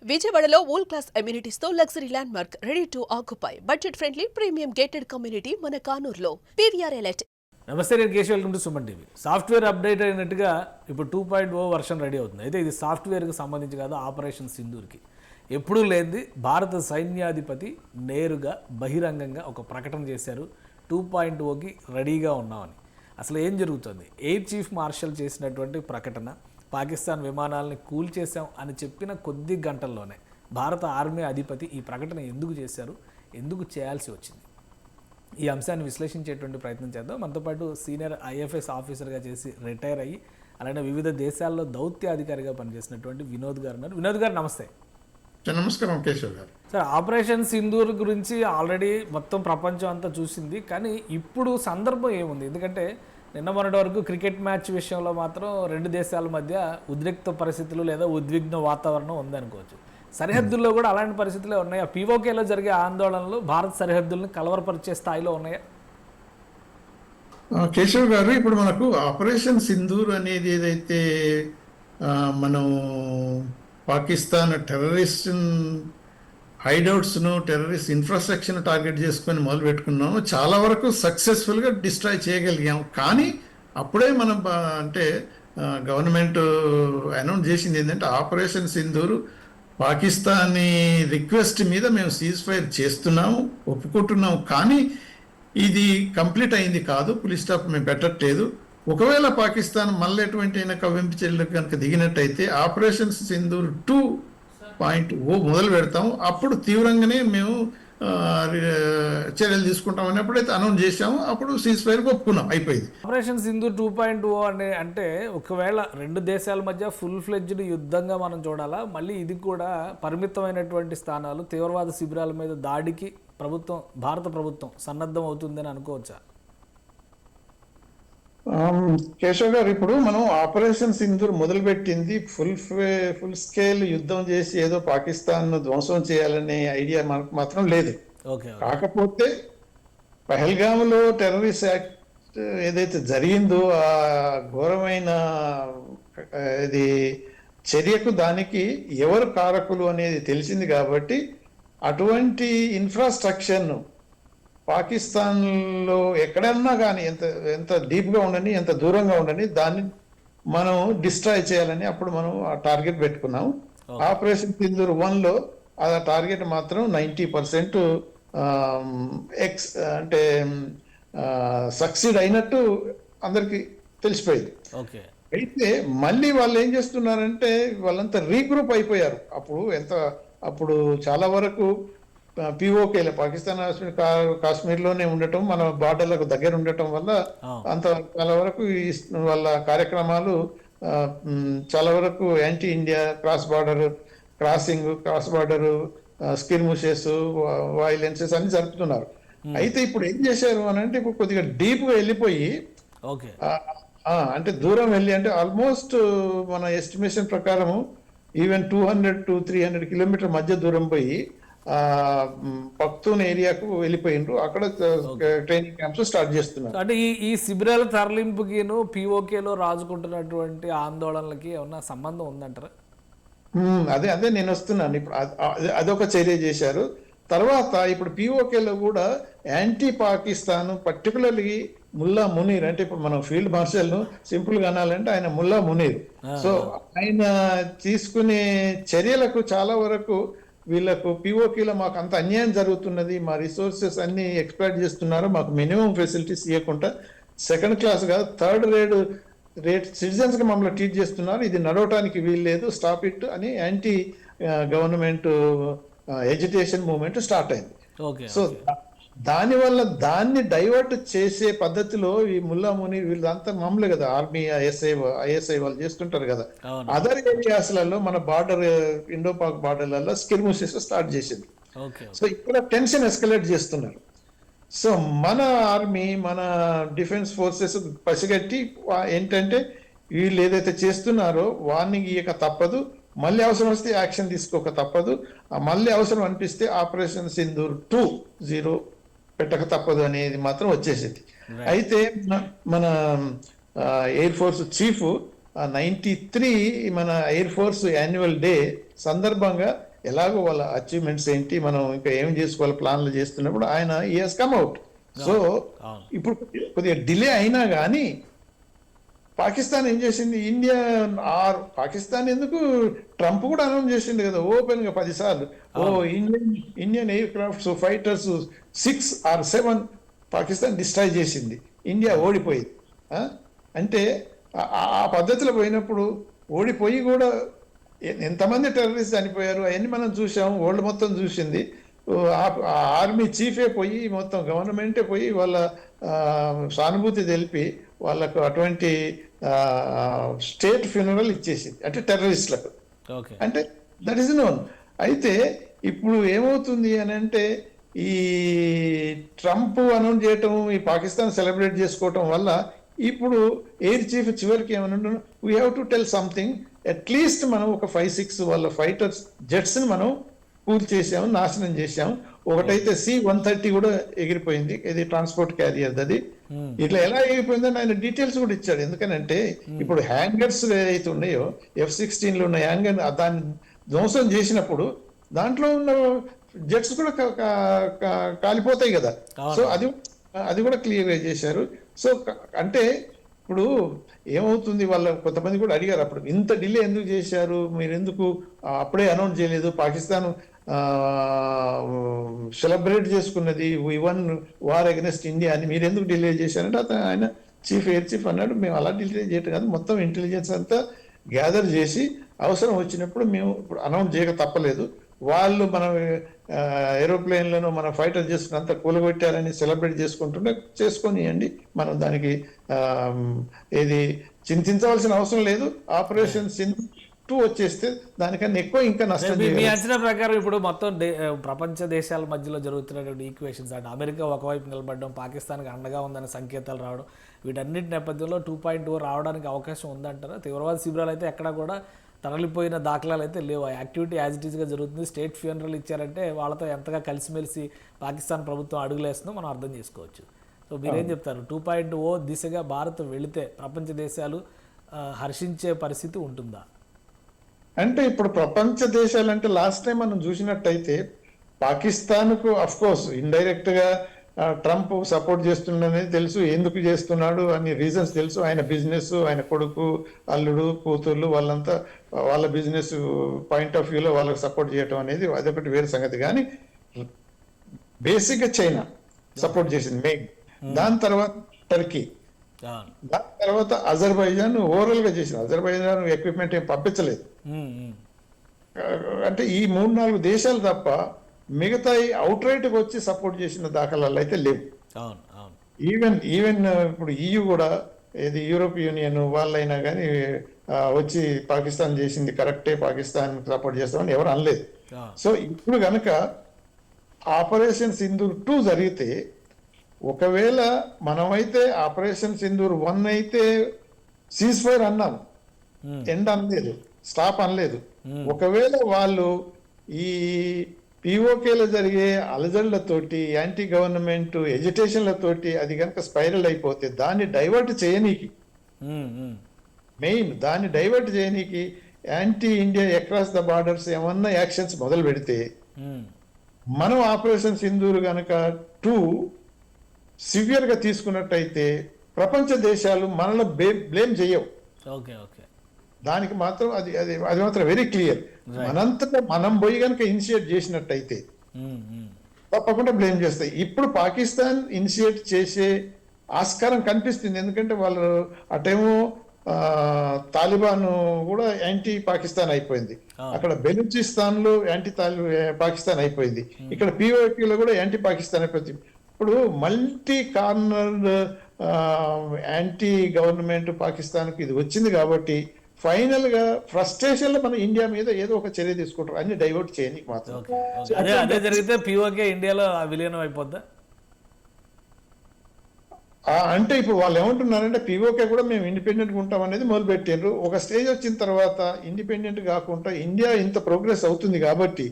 విజయవాడలో world class amenities తో luxury land mark ready to occupy budget friendly premium gated community మన కానూరులో PVR elite. నమస్తే, నేను Keshav. Welcome to Suman TV. Software update అయినట్టుగా ఇప్పుడు 2.0 వర్షన్ రెడీ అవుతుంది. అయితే ఇది సాఫ్ట్వేర్కి సంబంధించి కాదు, ఆపరేషన్ సింధూర్కి. ఎప్పుడూ లేనిది భారత సైన్యాధిపతి నేరుగా బహిరంగంగా ఒక ప్రకటన చేశారు, 2.0కి రెడీగా ఉన్నామని. అసలు ఏం జరుగుతుంది? ఎయిర్ చీఫ్ మార్షల్ చేసినటువంటి ప్రకటన, పాకిస్తాన్ విమానాలని కూల్చేశాం అని చెప్పిన కొద్ది గంటల్లోనే భారత ఆర్మీ అధిపతి ఈ ప్రకటన ఎందుకు చేశారు, ఎందుకు చేయాల్సి వచ్చింది? ఈ అంశాన్ని విశ్లేషించేటువంటి ప్రయత్నం చేద్దాం. మనతో పాటు సీనియర్ ఐఎఫ్ఎస్ ఆఫీసర్గా చేసి రిటైర్ అయ్యి అలానే వివిధ దేశాల్లో దౌత్యాధికారిగా పనిచేసినటువంటి వినోద్ గారు ఉన్నారు. వినోద్ గారు నమస్తే. నమస్కారం కేశవ్ గారు. సార్, ఆపరేషన్ సింధూర్ గురించి ఆల్రెడీ మొత్తం ప్రపంచం అంతా చూసింది, కానీ ఇప్పుడు సందర్భం ఏముంది? ఎందుకంటే నిన్న మొన్నటి వరకు క్రికెట్ మ్యాచ్ విషయంలో మాత్రం రెండు దేశాల మధ్య ఉద్రిక్త పరిస్థితులు లేదా ఉద్విగ్న వాతావరణం ఉందనుకోవచ్చు. సరిహద్దుల్లో కూడా అలాంటి పరిస్థితులే ఉన్నాయా? పీఓకేలో జరిగే ఆందోళనలు భారత్ సరిహద్దులను కలవరపరిచే స్థాయిలో ఉన్నాయా? కేశవ్ గారు, ఇప్పుడు మనకు ఆపరేషన్ సింధూర్ అనేది ఏదైతే మనం పాకిస్తాన్ టెర్రరిస్ట్ హైడౌట్స్ను, టెర్రరిస్ట్ ఇన్ఫ్రాస్ట్రక్చర్ను టార్గెట్ చేసుకొని మొదలు పెట్టుకున్నాము. చాలా వరకు సక్సెస్ఫుల్గా డిస్ట్రాయ్ చేయగలిగాము. కానీ అప్పుడే మనం అంటే గవర్నమెంట్ అనౌన్స్ చేసింది ఏంటంటే ఆపరేషన్ సింధూర్ పాకిస్తానీ రిక్వెస్ట్ మీద మేము సీజ్ ఫైర్ చేస్తున్నాము, ఒప్పుకుంటున్నాము, కానీ ఇది కంప్లీట్ అయింది కాదు, పులి స్టాప్ మేము పెట్టట్లేదు. ఒకవేళ పాకిస్తాన్ మళ్ళీ ఎటువంటి అయినా కవ్వింపు చర్యలకు కనుక దిగినట్టయితే ఆపరేషన్ సింధూర్ 2.0 మొదలు పెడతాము. అప్పుడు తీవ్రంగానే మేము చర్యలు తీసుకుంటామని ఎప్పుడైతే అనౌన్స్ చేశామో అప్పుడు సీజ్ ఫైర్ ఒప్పుకున్నాం, అయిపోయింది. ఆపరేషన్ సింధూర్ 2.0 అంటే ఒకవేళ రెండు దేశాల మధ్య ఫుల్ ఫ్లెడ్జ్డ్ యుద్ధంగా మనం చూడాలా? మళ్ళీ ఇది కూడా పరిమితమైనటువంటి స్థానాలు, తీవ్రవాద శిబిరాల మీద దాడికి భారత ప్రభుత్వం సన్నద్ధం అవుతుందని అనుకోవచ్చా? కేశవ్ గారు, ఇప్పుడు మనం ఆపరేషన్ సింధూర్ మొదలుపెట్టింది ఫుల్ స్కేల్ యుద్ధం చేసి ఏదో పాకిస్తాన్ ధ్వంసం చేయాలనే ఐడియా మనకు మాత్రం లేదు. కాకపోతే పహల్గామ్లో టెర్రరిస్ట్ యాక్ట్ ఏదైతే జరిగిందో ఆ ఘోరమైన ఇది చర్యకు దానికి ఎవరు కారకులు అనేది తెలిసింది. కాబట్టి అటువంటి ఇన్ఫ్రాస్ట్రక్చర్ను పాకిస్తాన్లో ఎక్కడన్నా కానీ ఎంత డీప్గా ఉండని, ఎంత దూరంగా ఉండని, దాన్ని మనం డిస్ట్రాయ్ చేయాలని అప్పుడు మనం ఆ టార్గెట్ పెట్టుకున్నాం. ఆపరేషన్ సింధూర్ 1లో ఆ టార్గెట్ మాత్రం 90% అంటే సక్సీడ్ అయినట్టు అందరికి తెలిసిపోయింది. అయితే మళ్ళీ వాళ్ళు ఏం చేస్తున్నారంటే వాళ్ళంతా రీగ్రూప్ అయిపోయారు. అప్పుడు చాలా వరకు పీఓకేలో పాకిస్తాన్ కాశ్మీర్లోనే ఉండటం, మన బార్డర్లకు దగ్గర ఉండటం వల్ల చాలా వరకు వాళ్ళ కార్యక్రమాలు చాలా వరకు anti India, cross border skirmishes, violences అన్ని జరుపుతున్నారు. అయితే ఇప్పుడు ఏం చేశారు అని అంటే ఇప్పుడు కొద్దిగా డీప్గా వెళ్ళిపోయి అంటే దూరం వెళ్ళి, అంటే ఆల్మోస్ట్ మన ఎస్టిమేషన్ ప్రకారము ఈవెన్ 200 to 300 కిలోమీటర్ మధ్య దూరం పోయి పఖ్తూన్ ఏరియాకు వెళ్ళిపోయినరు. అక్కడ ట్రైనింగ్ క్యాంప్స్ స్టార్ట్ చేస్తున్నారు. అంటే ఈ శిబిరాల తరలింపుకిను పీఓకేలో రాజుకుంటున్నటువంటి ఆందోళనలకి ఏమన్నా సంబంధం ఉందంటారా? అదే నేను వస్తున్నాను. ఇప్పుడు అదొక చర్య చేశారు. తర్వాత ఇప్పుడు పీఓకేలో కూడా యాంటీ పాకిస్తాన్, పర్టికులర్లీ ముల్లా మునీర్, అంటే ఇప్పుడు మనం ఫీల్డ్ మార్షల్ ను సింపుల్ గా అనాలంటే ఆయన ముల్లా మునీర్. సో ఆయన తీసుకునే చర్యలకు చాలా వరకు వీళ్ళకు పీఓకేలో మాకు అంత అన్యాయం జరుగుతున్నది, మా రిసోర్సెస్ అన్ని ఎక్స్ప్లాయిట్ చేస్తున్నారు, మాకు మినిమం ఫెసిలిటీస్ ఇవ్వకుండా సెకండ్ క్లాస్ గా థర్డ్ రేట్ సిటిజన్స్ గా మమ్మల్ని ట్రీట్ చేస్తున్నారు, ఇది నడవటానికి వీలు లేదు, స్టాప్ ఇట్ అని anti government agitation movement start అయింది. సో దానివల్ల దాన్ని డైవర్ట్ చేసే పద్ధతిలో ఈ ముల్లా మునీర్ వీళ్ళంతా మామూలే కదా, ఆర్మీ ఐఎస్ఐ వాళ్ళు చేస్తుంటారు కదా, అదర్ ఏరియాస్లలో మన బార్డర్ ఇండో పాక్ బార్డర్లలో స్కిర్ముషెస్ స్టార్ట్ చేసింది. సో ఇక్కడ టెన్షన్ ఎస్కలేట్ చేస్తున్నారు. సో మన ఆర్మీ, మన డిఫెన్స్ ఫోర్సెస్ పసిగట్టి ఏంటంటే వీళ్ళు ఏదైతే చేస్తున్నారో వార్నింగ్ ఇయ్యక తప్పదు, మళ్ళీ అవసరం వస్తే యాక్షన్ తీసుకోక తప్పదు, మళ్ళీ అవసరం అనిపిస్తే ఆపరేషన్ సింధూర్ 2.0 పెట్టక తప్పదు అనేది మాత్రం వచ్చేసింది. అయితే మన ఎయిర్ ఫోర్స్ చీఫ్ 93 మన ఎయిర్ ఫోర్స్ యాన్యువల్ డే సందర్భంగా ఎలాగో వాళ్ళ అచీవ్మెంట్స్ ఏంటి, మనం ఇంకా ఏం చేసుకోవాలి ప్లాన్లు చేస్తున్నప్పుడు ఆయన ఈ హెస్ కమ్ అవుట్. సో అవును. ఇప్పుడు కొద్దిగా డిలే అయినా కానీ పాకిస్తాన్ ఏం చేసింది, ఇండియా పాకిస్తాన్ ఎందుకు, ట్రంప్ కూడా అనౌన్స్ చేసిండు కదా ఓపెన్ గా 10 సార్లు, Indian air crafts fighters 6 or 7 Pakistan destroy చేసింది, ఇండియా ఓడిపోయింది. అంటే ఆ పద్ధతిలో పోయినప్పుడు ఓడిపోయి కూడా ఎంతమంది టెర్రరిస్ట్ చనిపోయారు అవన్నీ మనం చూసాము, వరల్డ్ మొత్తం చూసింది. ఆర్మీ చీఫే పోయి మొత్తం గవర్నమెంటే పోయి వాళ్ళ సానుభూతి తెలిపి వాళ్ళకు అటువంటి స్టేట్ ఫ్యూనరల్ ఇచ్చేసింది, అంటే టెర్రరిస్టులకు. ఓకే. అంటే దట్ ఈస్ నోన్. అయితే ఇప్పుడు ఏమవుతుంది అని అంటే ఈ ట్రంప్ అనౌన్స్ చేయటం, ఈ పాకిస్తాన్ సెలబ్రేట్ చేసుకోవటం వల్ల ఇప్పుడు ఎయిర్ చీఫ్ చివరికి ఏమన్నా we have to tell something, at least మనం ఒక 5-6 వాళ్ళ ఫైటర్స్ జెట్స్ ని మనం కూల్ చేసాము, నాశనం చేసాము. ఒకటైతే C-130 కూడా ఎగిరిపోయింది, ఇది ట్రాన్స్పోర్ట్ క్యారియర్ అది. ఇట్లా ఎలా ఎగిరిపోయిందని ఆయన డీటెయిల్స్ కూడా ఇచ్చాడు. ఎందుకనంటే ఇప్పుడు హ్యాంగర్స్ ఏదైతే ఉన్నాయో F-16లో ఉన్న హ్యాంగర్ దాన్ని ధ్వంసం చేసినప్పుడు దాంట్లో ఉన్న జెట్స్ కూడా కాలిపోతాయి కదా. సో అది కూడా క్లియర్ చేశారు. సో అంటే ఇప్పుడు ఏమవుతుంది, వాళ్ళ కొంతమంది కూడా అడిగారు అప్పుడు, ఇంత డిలే ఎందుకు చేశారు మీరు, ఎందుకు అప్పుడే అనౌన్స్ చేయలేదు, పాకిస్తాన్ సెలబ్రేట్ చేసుకున్నది V one war against India అని మీరు ఎందుకు డిలే చేశారంటే ఆయన ఎయిర్ చీఫ్ అన్నాడు, మేము అలా డిలే చేయటం కాదు, మొత్తం ఇంటెలిజెన్స్ అంతా గ్యాదర్ చేసి అవసరం వచ్చినప్పుడు మేము ఇప్పుడు అనౌన్స్ చేయక తప్పలేదు. వాళ్ళు మన ఏరోప్లేన్లను మన ఫైటర్ చేసుకున్నంత కూలగొట్టారని సెలబ్రేట్ చేసుకొనియండి, మనం దానికి ఏది చింతించవలసిన అవసరం లేదు. ఆపరేషన్ సింధు 2 వచ్చేస్తే దానికన్నా ఎక్కువ ఇంకా నష్టం. మీ అంచనా ప్రకారం ఇప్పుడు మొత్తం ప్రపంచ దేశాల మధ్యలో జరుగుతున్నటువంటి ఈక్వేషన్స్ అంటే అమెరికా ఒకవైపు నిలబడడం, పాకిస్తాన్కి అండగా ఉందనే సంకేతాలు రావడం, వీటన్నిటి నేపథ్యంలో 2.0 రావడానికి అవకాశం ఉందంటారా? తీవ్రవాద శిబిరాలు అయితే ఎక్కడా కూడా తరలిపోయిన దాఖలాలు అయితే లేవు, ఆ యాక్టివిటీ యాజ్ ఇట్ ఈస్గా జరుగుతుంది. స్టేట్ ఫ్యూనరల్ ఇచ్చారంటే వాళ్ళతో ఎంతగా కలిసిమెలిసి పాకిస్తాన్ ప్రభుత్వం అడుగులేస్తుందో మనం అర్థం చేసుకోవచ్చు. సో మీరేం చెప్తారు, 2.0 దిశగా భారత్ వెళితే ప్రపంచ దేశాలు హర్షించే పరిస్థితి ఉంటుందా? అంటే ఇప్పుడు ప్రపంచ దేశాలంటే లాస్ట్ టైం మనం చూసినట్టయితే పాకిస్తాన్కు అఫ్ కోర్స్ ఇండైరెక్ట్ గా ట్రంప్ సపోర్ట్ చేస్తుండనేది తెలుసు, ఎందుకు చేస్తున్నాడు అని రీజన్స్ తెలుసు. ఆయన బిజినెస్, ఆయన కొడుకు, అల్లుడు, కూతుర్లు వాళ్ళంతా వాళ్ళ బిజినెస్ పాయింట్ ఆఫ్ వ్యూలో వాళ్ళకి సపోర్ట్ చేయటం అనేది అదొకటి వేరే సంగతి. కానీ బేసిక్ గా చైనా సపోర్ట్ చేసింది మెయిన్, దాని తర్వాత టర్కీ, దాని తర్వాత అజర్బైజాన్ ఓవరాల్ గా చేసింది. అజర్బైజాన్ ఎక్విప్మెంట్ ఏం పంపించలేదు. అంటే ఈ 3-4 దేశాలు తప్ప మిగతా అవుట్ రైట్ వచ్చి సపోర్ట్ చేసిన దాఖలాలు అయితే లేవు. ఈవెన్ ఇప్పుడు EU కూడా, ఏది యూరోప్ యూనియన్ వాళ్ళైనా కానీ వచ్చి పాకిస్తాన్ చేసింది కరెక్టే, పాకిస్తాన్ సపోర్ట్ చేస్తామని ఎవరు అనలేదు. సో ఇప్పుడు కనుక ఆపరేషన్ సింధూర్ 2 జరిగితే, ఒకవేళ మనమైతే ఆపరేషన్ సింధూర్ 1 అయితే సీజ్ ఫైర్ అన్నాం, ఎండ్ అనలేదు, స్టాప్ అనలేదు. ఒకవేళ వాళ్ళు ఈ POKలో జరిగే అలజడులతోటి, యాంటీ గవర్నమెంట్ ఎజిటేషన్లతోటి అది కనుక స్పైరల్ అయిపోతే దాన్ని డైవర్ట్ చేయనీకి, మెయిన్ దాన్ని డైవర్ట్ చేయనీకి anti India across the borders ఏమన్నా యాక్షన్స్ మొదలు పెడితే, మనం ఆపరేషన్ సింధూర్ కనుక 2 సివియర్ గా తీసుకున్నట్టయితే ప్రపంచ దేశాలు మనల్ని బ్లేమ్ చేయవు. దానికి మాత్రం అది మాత్రం వెరీ క్లియర్. మనంతటా మనం పోయి కనుక ఇనిషియేట్ చేసినట్టయితే తప్పకుండా బ్లేమ్ చేస్తాయి. ఇప్పుడు పాకిస్తాన్ ఇనిషియేట్ చేసే ఆస్కారం కనిపిస్తుంది, ఎందుకంటే వాళ్ళు అటేమో తాలిబాన్ కూడా యాంటీ పాకిస్తాన్ అయిపోయింది, అక్కడ బెలూచిస్తాన్ లో పాకిస్తాన్ అయిపోయింది, ఇక్కడ POKలో కూడా యాంటీ పాకిస్తాన్ అయిపోయింది. ఇప్పుడు మల్టీ కార్నర్ యాంటీ గవర్నమెంట్ పాకిస్తాన్కి ఇది వచ్చింది కాబట్టి ఫైనల్ గా ఫ్రస్ట్రేషన్ లో మన ఇండియా మీద ఏదో ఒక చర్య తీసుకుంటారు, అన్ని డైవర్ట్ చేయడానికి మాత్రం. అదే జరిగితే POK ఇండియాలో విలీనం అయిపోద్దా? అంటే ఇప్పుడు వాళ్ళు ఏమంటున్నారంటే POK కూడా మేము ఇండిపెండెంట్ గా ఉంటాం అనేది మొదలు పెట్టారు. ఒక స్టేజ్ వచ్చిన తర్వాత ఇండిపెండెంట్ కాకుండా ఇండియా ఇంత ప్రోగ్రెస్ అవుతుంది కాబట్టి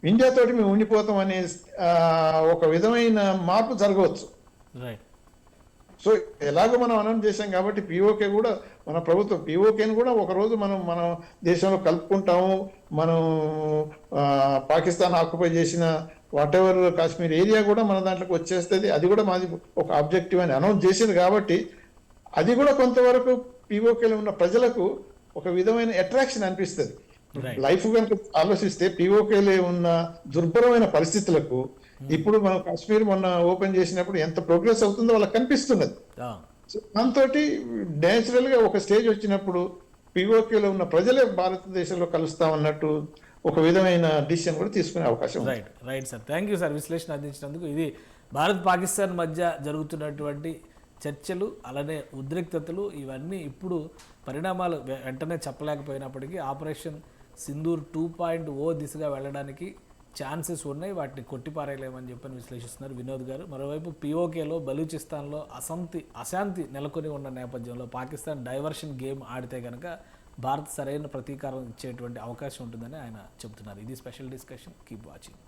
ఇండియా తోటి మేము ఉండిపోతాం అనే ఒక విధమైన మార్పు జరగవచ్చు. సో ఎలాగో మనం అనౌన్స్ చేశాం కాబట్టి పిఓకే కూడా మన ప్రభుత్వం పిఓకేని కూడా ఒకరోజు మన దేశంలో కలుపుకుంటాము. మనం పాకిస్తాన్ ఆక్యుపై చేసిన వాట్ ఎవర్ కాశ్మీర్ ఏరియా కూడా మన దాంట్లోకి వచ్చేస్తుంది. అది కూడా మాది ఒక ఆబ్జెక్టివ్ అని అనౌన్స్ చేసింది కాబట్టి అది కూడా కొంతవరకు పిఓకేలో ఉన్న ప్రజలకు ఒక విధమైన అట్రాక్షన్ అనిపిస్తుంది. లైఫ్ కనుక ఆలోచిస్తే పిఓకేలో ఉన్న దుర్భరమైన పరిస్థితులకు ఇప్పుడు మనం కాశ్మీర్ మొన్న ఓపెన్ చేసినప్పుడు ఎంత ప్రోగ్రెస్ అవుతుందో వాళ్ళకి కనిపిస్తున్నది. దాంతో నేచురల్ గా ఒక స్టేజ్ వచ్చినప్పుడు పిఓకేలో ఉన్న ప్రజలే భారతదేశంలో కలుస్తామన్నట్టు ఒక విధమైన డిసిషన్ కూడా తీసుకునే అవకాశం ఉంది. Right sir, thank you sir విశ్లేషణ అందించినందుకు. ఇది భారత్ పాకిస్తాన్ మధ్య జరుగుతున్నటువంటి చర్చలు అలానే ఉద్రిక్తతలు ఇవన్నీ ఇప్పుడు పరిణామాలు వెంటనే చెప్పలేకపోయినప్పటికీ ఆపరేషన్ సింధూర్ 2.0 దిశగా వెళ్ళడానికి ఛాన్సెస్ ఉన్నాయి, వాటిని కొట్టిపారేయలేమని చెప్పని విశ్లేషిస్తున్నారు వినోద్ గారు. మరోవైపు పిఓకేలో బలూచిస్తాన్లో అశాంతి నెలకొని ఉన్న నేపథ్యంలో పాకిస్తాన్ డైవర్షన్ గేమ్ ఆడితే కనుక భారత్ సరైన ప్రతీకారం ఇచ్చేటువంటి అవకాశం ఉంటుందని ఆయన చెబుతున్నారు. ఇది స్పెషల్ డిస్కషన్, కీప్ వాచింగ్.